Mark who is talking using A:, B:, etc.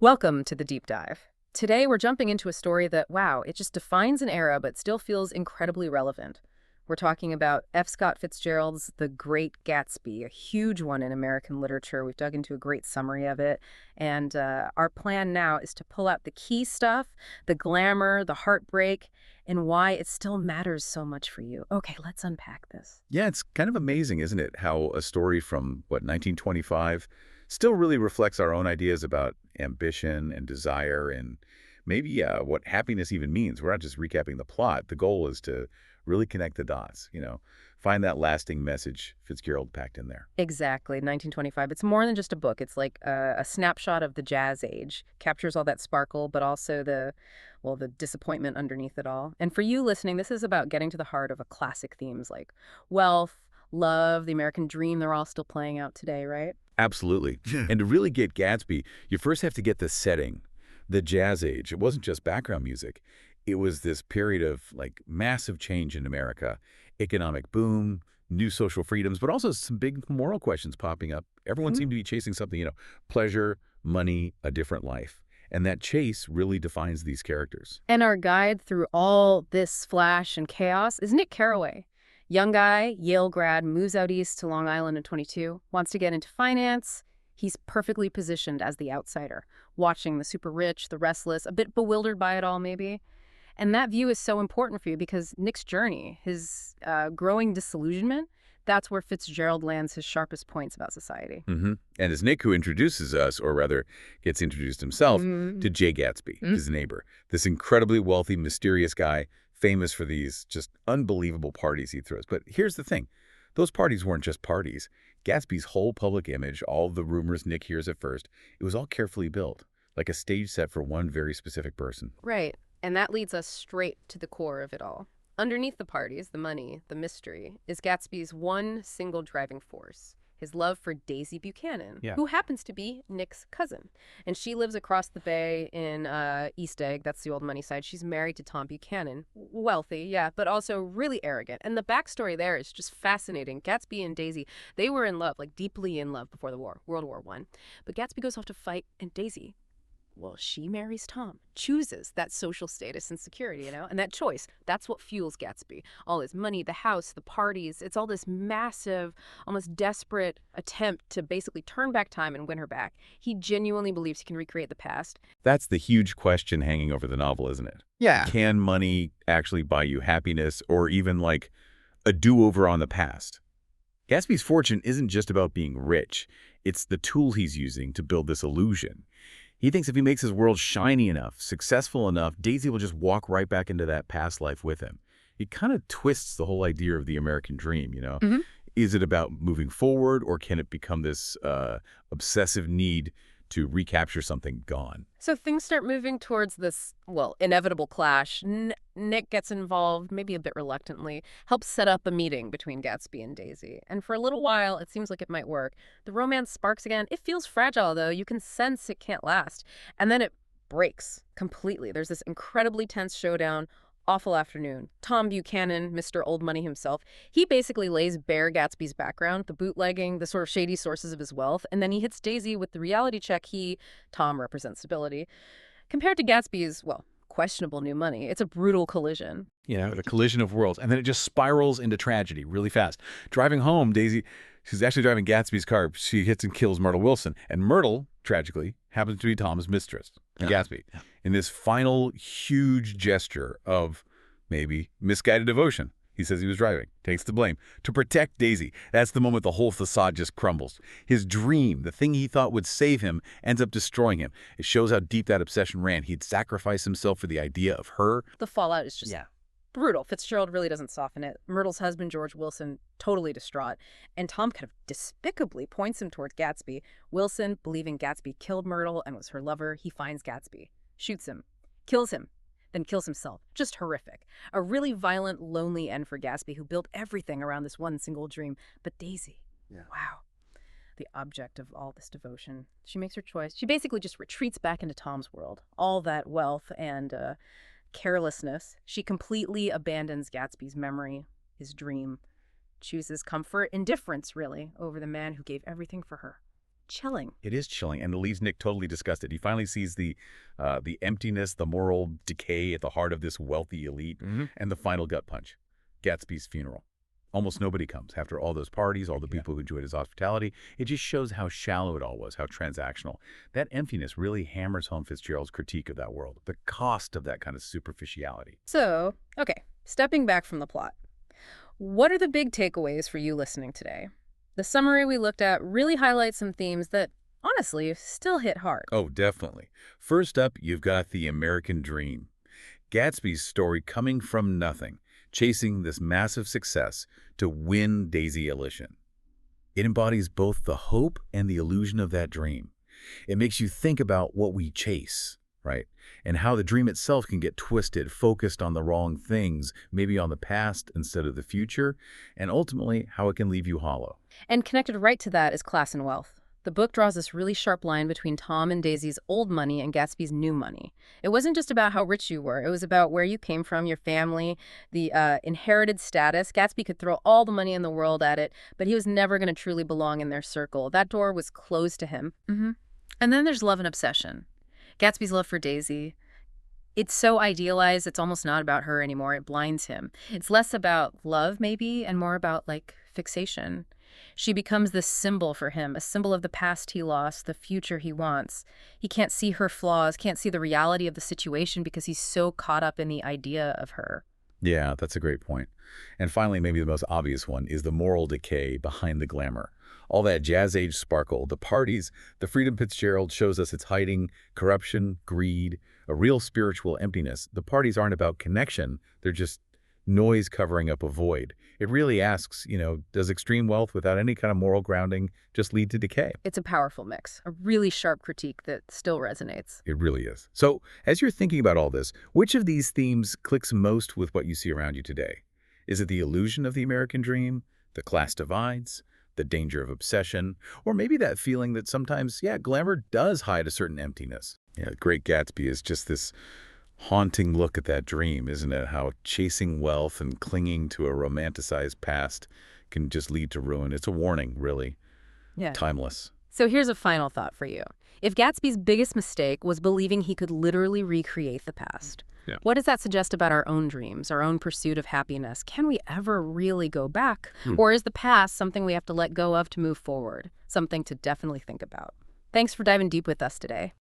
A: Welcome to the Deep Dive. Today we're jumping into a story that, wow, it just defines an era but still feels incredibly relevant. We're talking about F. Scott Fitzgerald's The Great Gatsby, a huge one in American literature. We've dug into a great summary of it. And our plan now is to pull out the key stuff, the glamour, the heartbreak, and why it still matters so much for you. Okay, let's unpack this.
B: Yeah, it's kind of amazing, isn't it? How a story from, 1925 still really reflects our own ideas about ambition and desire and maybe what happiness even means. We're not just recapping the plot. The goal is to really connect the dots, find that lasting message Fitzgerald packed in there.
A: Exactly, 1925. It's more than just a book. It's like a snapshot of the jazz age. Captures all that sparkle, but also the disappointment underneath it all. And for you listening, this is about getting to the heart of a classic themes like wealth, love, the American dream. They're all still playing out today, right?
B: Absolutely. And to really get Gatsby, you first have to get the setting, the jazz age. It wasn't just background music. It was this period of massive change in America, economic boom, new social freedoms, but also some big moral questions popping up. Everyone seemed to be chasing something, pleasure, money, a different life. And that chase really defines these characters.
A: And our guide through all this flash and chaos is Nick Carraway. Young guy, Yale grad, moves out east to Long Island at 22, wants to get into finance. He's perfectly positioned as the outsider, watching the super rich, the restless, a bit bewildered by it all maybe. And that view is so important for you because Nick's journey, his growing disillusionment, that's where Fitzgerald lands his sharpest points about society.
B: And it's Nick who introduces us, or rather gets introduced himself, to Jay Gatsby, his neighbor. This incredibly wealthy, mysterious guy, famous for these just unbelievable parties he throws. But here's the thing. Those parties weren't just parties. Gatsby's whole public image, all of the rumors Nick hears at first, it was all carefully built, like a stage set for one very specific person.
A: Right. And that leads us straight to the core of it all. Underneath the parties, the money, the mystery, is Gatsby's one single driving force, his love for Daisy Buchanan, who happens to be Nick's cousin. And she lives across the bay in East Egg. That's the old money side. She's married to Tom Buchanan. Wealthy, yeah, but also really arrogant. And the backstory there is just fascinating. Gatsby and Daisy, they were in love, deeply in love before the war, World War I. But Gatsby goes off to fight, and Daisy, well, she marries Tom, chooses that social status and security, and that choice, that's what fuels Gatsby. All his money, the house, the parties, it's all this massive, almost desperate attempt to basically turn back time and win her back. He genuinely believes he can recreate the past.
B: That's the huge question hanging over the novel, isn't it?
C: Yeah.
B: Can money actually buy you happiness or even a do-over on the past? Gatsby's fortune isn't just about being rich. It's the tool he's using to build this illusion. He thinks if he makes his world shiny enough, successful enough, Daisy will just walk right back into that past life with him. It kind of twists the whole idea of the American dream, Is it about moving forward, or can it become this obsessive need to recapture something gone?
A: So things start moving towards this, inevitable clash. Nick gets involved, maybe a bit reluctantly, helps set up a meeting between Gatsby and Daisy. And for a little while, it seems like it might work. The romance sparks again. It feels fragile, though. You can sense it can't last. And then it breaks completely. There's this incredibly tense showdown. Awful afternoon. Tom Buchanan, Mr. Old Money himself, he basically lays bare Gatsby's background, the bootlegging, the sort of shady sources of his wealth, and then he hits Daisy with the reality check. Tom represents stability. Compared to Gatsby's, questionable new money, it's a brutal collision.
C: The collision of worlds. And then it just spirals into tragedy really fast. Driving home, Daisy, she's actually driving Gatsby's car. She hits and kills Myrtle Wilson. And Myrtle, tragically, happens to be Tom's mistress, Gatsby. Yeah. In this final huge gesture of maybe misguided devotion, he says he was driving, takes the blame, to protect Daisy. That's the moment the whole facade just crumbles. His dream, the thing he thought would save him, ends up destroying him. It shows how deep that obsession ran. He'd sacrificed himself for the idea of her.
A: The fallout is just brutal. Fitzgerald really doesn't soften it. Myrtle's husband, George Wilson, totally distraught. And Tom kind of despicably points him towards Gatsby. Wilson, believing Gatsby killed Myrtle and was her lover, he finds Gatsby, shoots him, kills him, then kills himself. Just horrific. A really violent, lonely end for Gatsby, who built everything around this one single dream. But Daisy, wow, the object of all this devotion. She makes her choice. She basically just retreats back into Tom's world. All that wealth and carelessness. She completely abandons Gatsby's memory, his dream, chooses comfort, indifference, really, over the man who gave everything for her. chilling.
B: It is chilling, and it leaves Nick totally disgusted. He finally sees the emptiness, the moral decay at the heart of this wealthy elite, and the final gut punch, Gatsby's funeral. Almost nobody comes after all those parties, all the people who enjoyed his hospitality. It just shows how shallow it all was, how transactional. That emptiness really hammers home Fitzgerald's critique of that world, the cost of that kind of superficiality.
A: So, okay, stepping back from the plot, what are the big takeaways for you listening today? The summary we looked at really highlights some themes that, honestly, still hit hard.
B: Oh, definitely. First up, you've got the American dream. Gatsby's story coming from nothing, chasing this massive success to win Daisy Elysian. It embodies both the hope and the illusion of that dream. It makes you think about what we chase, right? And how the dream itself can get twisted, focused on the wrong things, maybe on the past instead of the future, and ultimately how it can leave you hollow.
A: And connected right to that is class and wealth. The book draws this really sharp line between Tom and Daisy's old money and Gatsby's new money. It wasn't just about how rich you were. It was about where you came from, your family, the inherited status. Gatsby could throw all the money in the world at it, but he was never going to truly belong in their circle. That door was closed to him. And then there's love and obsession. Gatsby's love for Daisy. It's so idealized, it's almost not about her anymore. It blinds him. It's less about love, maybe, and more about, like, fixation. She becomes this symbol for him, a symbol of the past he lost, the future he wants. He can't see her flaws, can't see the reality of the situation because he's so caught up in the idea of her.
B: Yeah, that's a great point. And finally, maybe the most obvious one is the moral decay behind the glamour. All that jazz age sparkle, the parties, the freedom Fitzgerald shows us it's hiding, corruption, greed, a real spiritual emptiness. The parties aren't about connection, they're just noise covering up a void. It really asks, does extreme wealth without any kind of moral grounding just lead to decay?
A: It's a powerful mix, a really sharp critique that still resonates.
B: It really is. So, as you're thinking about all this, which of these themes clicks most with what you see around you today? Is it the illusion of the American dream, the class divides, the danger of obsession, or maybe that feeling that sometimes, glamour does hide a certain emptiness? Yeah, Great Gatsby is just this haunting look at that dream, isn't it? How chasing wealth and clinging to a romanticized past can just lead to ruin. It's a warning, really.
A: Yeah.
B: Timeless.
A: So here's a final thought for you. If Gatsby's biggest mistake was believing he could literally recreate the past, what does that suggest about our own dreams, our own pursuit of happiness? Can we ever really go back? Or is the past something we have to let go of to move forward? Something to definitely think about. Thanks for diving deep with us today.